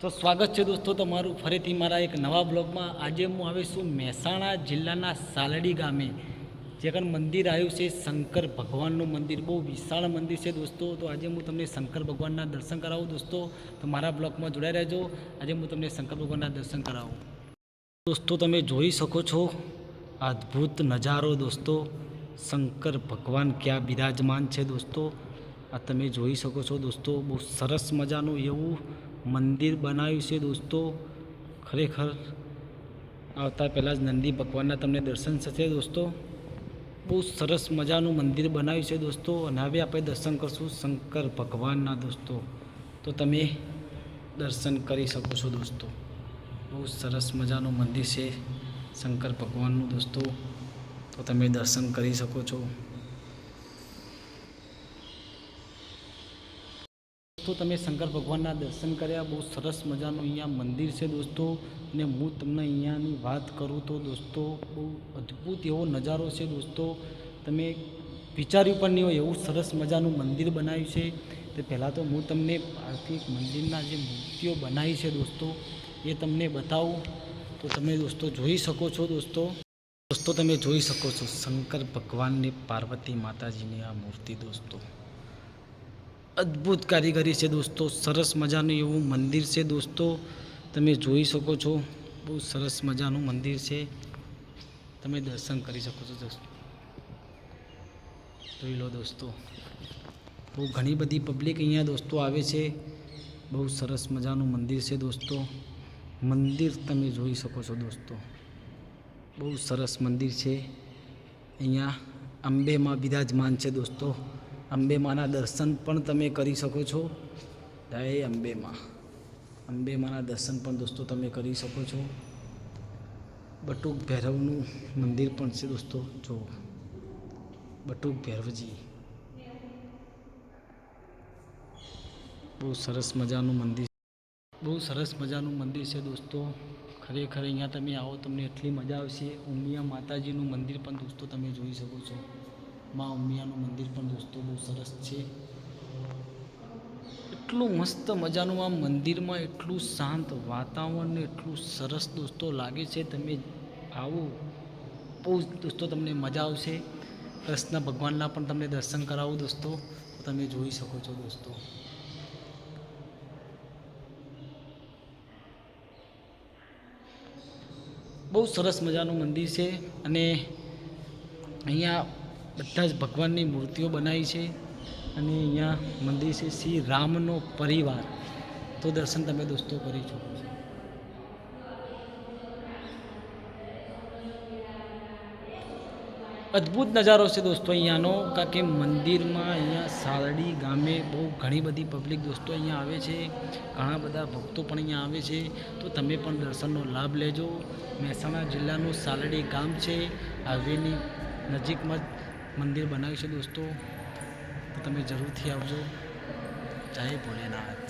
તો સ્વાગત છે દોસ્તો તમારું ફરીથી મારા એક નવા બ્લોગમાં। આજે હું આવીશું મહેસાણા જિલ્લાના સાલડી ગામે, જે કણ મંદિર આવ્યું છે શંકર ભગવાનનું મંદિર, બહુ વિશાળ મંદિર છે દોસ્તો। તો આજે હું તમને શંકર ભગવાનના દર્શન કરાવું દોસ્તો, તો મારા બ્લોગમાં જોડાઈ રહેજો। આજે હું તમને શંકર ભગવાનના દર્શન કરાવું દોસ્તો। તમે જોઈ શકો છો અદ્ભુત નજારો દોસ્તો, શંકર ભગવાન ક્યાં બિરાજમાન છે દોસ્તો, આ તમે જોઈ શકો છો દોસ્તો। બહુ સરસ મજાનું એવું મંદિર બનાવ્યું છે દોસ્તો। ખરેખર આવતા પહેલાં જ નંદી ભગવાનના તમને દર્શન થશે દોસ્તો। બહુ સરસ મજાનું મંદિર બનાવ્યું છે દોસ્તો, અને હવે આપણે દર્શન કરશું શંકર ભગવાનના દોસ્તો। તો તમે દર્શન કરી શકો છો દોસ્તો। બહુ સરસ મજાનું મંદિર છે શંકર ભગવાનનું દોસ્તો, તો તમે દર્શન કરી શકો છો। તો તમે શંકર ભગવાનના દર્શન કર્યા, બહુ સરસ મજાનું અહીંયા મંદિર છે દોસ્તો। અને હું તમને અહીંયાની વાત કરું તો દોસ્તો, બહુ અદ્ભુત એવો નજારો છે દોસ્તો, તમે વિચાર્યું પણ નહીં હોય એવું સરસ મજાનું મંદિર બનાવ્યું છે। તો પહેલાં તો હું તમને બહારથી મંદિરના જે મૂર્તિઓ બનાવી છે દોસ્તો એ તમને બતાવું, તો તમે દોસ્તો જોઈ શકો છો દોસ્તો। તમે જોઈ શકો છો શંકર ભગવાનને પાર્વતી માતાજીની આ મૂર્તિ દોસ્તો, અદ્ભુત કારીગરી છે દોસ્તો। સરસ મજાનું એવું મંદિર છે દોસ્તો, તમે જોઈ શકો છો। બહુ સરસ મજાનું મંદિર છે, તમે દર્શન કરી શકો છો દોસ્તો। જોઈ લો દોસ્તો, બહુ ઘણી બધી પબ્લિક અહીંયા દોસ્તો આવે છે। બહુ સરસ મજાનું મંદિર છે દોસ્તો, મંદિર તમે જોઈ શકો છો દોસ્તો। બહુ સરસ મંદિર છે, અહીંયા અંબે માં બિરાજમાન છે દોસ્તો। અંબે માના દર્શન પણ તમે કરી શકો છો। જય અંબે માં, અંબે માના દર્શન પણ દોસ્તો તમે કરી શકો છો। બટુક ભૈરવનું મંદિર પણ છે દોસ્તો, જો બટુક ભૈરવજી, બહુ સરસ મજાનું મંદિર, બહુ સરસ મજાનું મંદિર છે દોસ્તો। ખરેખર અહીંયા તમે આવો તમને એટલી મજા આવશે। ઉમિયા માતાજીનું મંદિર પણ દોસ્તો તમે જોઈ શકો છો, માં ઉમિયાનું મંદિર પણ દોસ્તો બહુ સરસ છે। એટલું મસ્ત મજાનું આ મંદિરમાં, એટલું શાંત વાતાવરણ, એટલું સરસ દોસ્તો લાગે છે। તમે આવો બહુ દોસ્તો તમને મજા આવશે। કૃષ્ણ ભગવાનના પણ તમને દર્શન કરાવું દોસ્તો, તો તમે જોઈ શકો છો દોસ્તો। બહુ સરસ મજાનું મંદિર છે, અને અહીંયા બધા જ ભગવાનની મૂર્તિઓ બનાવી છે। અને અહીંયા મંદિર છે શ્રી રામનો પરિવાર, તો દર્શન તમે દોસ્તો કરી શકો છો। અદ્ભુત નજારો છે દોસ્તો અહીંયાનો, કારણ કે મંદિરમાં અહીંયા સાલડી ગામે બહુ ઘણી બધી પબ્લિક દોસ્તો અહીંયા આવે છે, ઘણા બધા ભક્તો પણ અહીંયા આવે છે। તો તમે પણ દર્શનનો લાભ લેજો। મહેસાણા જિલ્લાનું સાલડી ગામ છે, હાઈવેની નજીકમાં જ મંદિર બનાવ્યું છે દોસ્તો, તો તમે જરૂરથી આવજો। જય ભોલેનાથ।